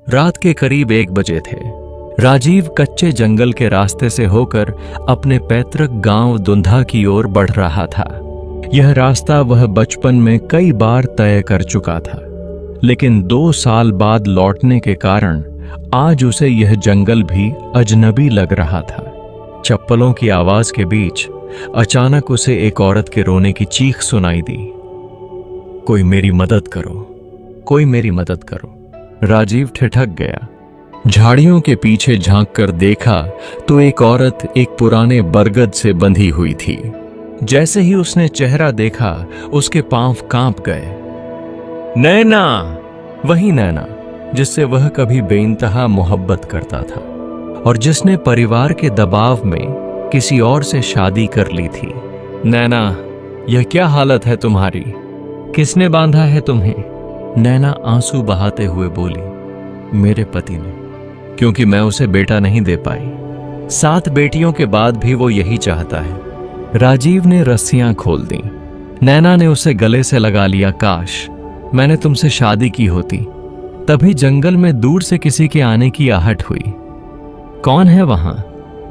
रात के करीब 1 बजे थे। राजीव कच्चे जंगल के रास्ते से होकर अपने पैतृक गांव दुंधा की ओर बढ़ रहा था। यह रास्ता वह बचपन में कई बार तय कर चुका था, लेकिन 2 साल बाद लौटने के कारण आज उसे यह जंगल भी अजनबी लग रहा था। चप्पलों की आवाज के बीच अचानक उसे एक औरत के रोने की चीख सुनाई दी। कोई मेरी मदद करो, कोई मेरी मदद करो। राजीव ठिठक गया। झाड़ियों के पीछे झांक कर देखा तो एक औरत एक पुराने बरगद से बंधी हुई थी। जैसे ही उसने चेहरा देखा उसके पांव कांप गए। नैना, वही नैना जिससे वह कभी बेइंतहा मोहब्बत करता था और जिसने परिवार के दबाव में किसी और से शादी कर ली थी। नैना, यह क्या हालत है तुम्हारी? किसने बांधा है तुम्हें? नैना आंसू बहाते हुए बोली, मेरे पति ने, क्योंकि मैं उसे बेटा नहीं दे पाई। 7 बेटियों के बाद भी वो यही चाहता है। राजीव ने रस्सियां खोल दी। नैना ने उसे गले से लगा लिया। काश मैंने तुमसे शादी की होती। तभी जंगल में दूर से किसी के आने की आहट हुई। कौन है वहां?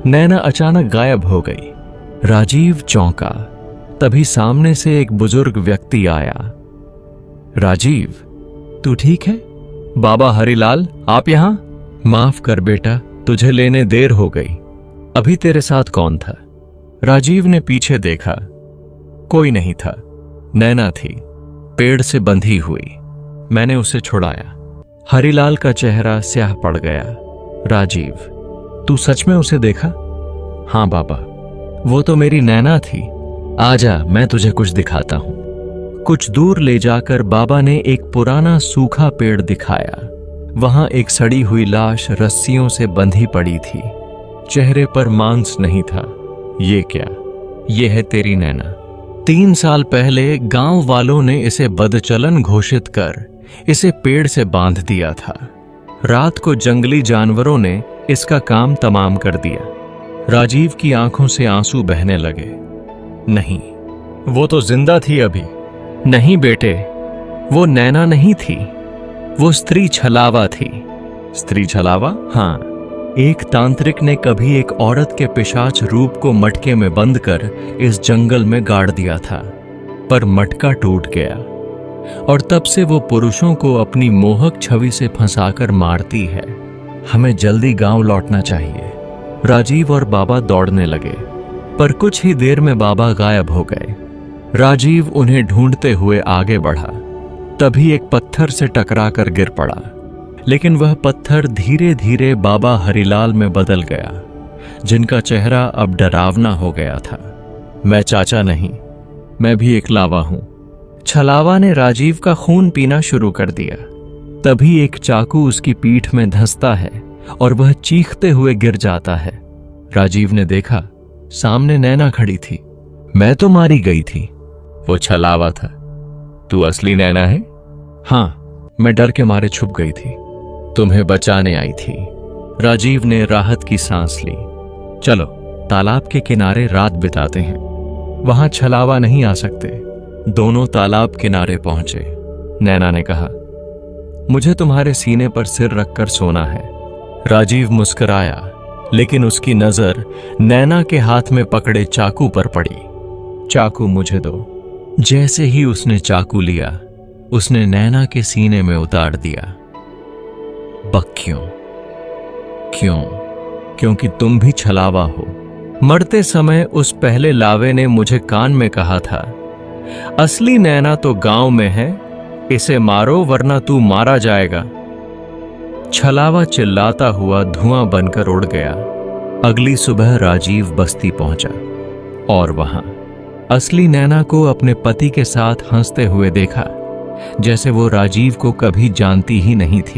नैना अचानक गायब हो गई। राजीव चौंका। तभी सामने से एक बुजुर्ग व्यक्ति आया। राजीव, तू ठीक है? बाबा हरिलाल, आप यहां? माफ कर बेटा, तुझे लेने देर हो गई। अभी तेरे साथ कौन था? राजीव ने पीछे देखा। कोई नहीं था। नैना थी, पेड़ से बंधी हुई। मैंने उसे छुड़ाया। हरिलाल का चेहरा स्याह पड़ गया। राजीव, तू सच में उसे देखा? हां बाबा, वो तो मेरी नैना थी। आजा, मैं तुझे कुछ दिखाता हूं। कुछ दूर ले जाकर बाबा ने एक पुराना सूखा पेड़ दिखाया। वहां एक सड़ी हुई लाश रस्सियों से बंधी पड़ी थी। चेहरे पर मांस नहीं था। ये क्या? ये है तेरी नैना। 3 साल पहले गांव वालों ने इसे बदचलन घोषित कर इसे पेड़ से बांध दिया था। रात को जंगली जानवरों ने इसका काम तमाम कर दिया। राजीव की आंखों से आंसू बहने लगे। नहीं, वो तो जिंदा थी अभी। नहीं बेटे, वो नैना नहीं थी, वो स्त्री छलावा थी। स्त्री छलावा? हाँ, एक तांत्रिक ने कभी एक औरत के पिशाच रूप को मटके में बंद कर इस जंगल में गाड़ दिया था, पर मटका टूट गया और तब से वो पुरुषों को अपनी मोहक छवि से फंसाकर मारती है। हमें जल्दी गांव लौटना चाहिए। राजीव और बाबा दौड़ने लगे, पर कुछ ही देर में बाबा गायब हो गए। राजीव उन्हें ढूंढते हुए आगे बढ़ा। तभी एक पत्थर से टकराकर गिर पड़ा, लेकिन वह पत्थर धीरे धीरे बाबा हरिलाल में बदल गया, जिनका चेहरा अब डरावना हो गया था। मैं चाचा नहीं, मैं भी एक लावा हूं। छलावा ने राजीव का खून पीना शुरू कर दिया। तभी एक चाकू उसकी पीठ में धंसता है और वह चीखते हुए गिर जाता है। राजीव ने देखा, सामने नैना खड़ी थी। मैं तो मारी गई थी, वो छलावा था। तू असली नैना है? हाँ, मैं डर के मारे छुप गई थी, तुम्हें बचाने आई थी। राजीव ने राहत की सांस ली। चलो तालाब के किनारे रात बिताते हैं, वहां छलावा नहीं आ सकते। दोनों तालाब किनारे पहुंचे। नैना ने कहा, मुझे तुम्हारे सीने पर सिर रखकर सोना है। राजीव मुस्कुराया, लेकिन उसकी नजर नैना के हाथ में पकड़े चाकू पर पड़ी। चाकू मुझे दो। जैसे ही उसने चाकू लिया, उसने नैना के सीने में उतार दिया। बक्यों, क्यों? क्योंकि तुम भी छलावा हो। मरते समय उस पहले लावे ने मुझे कान में कहा था, असली नैना तो गांव में है, इसे मारो वरना तू मारा जाएगा। छलावा चिल्लाता हुआ धुआं बनकर उड़ गया। अगली सुबह राजीव बस्ती पहुंचा और वहां असली नैना को अपने पति के साथ हंसते हुए देखा, जैसे वो राजीव को कभी जानती ही नहीं थी।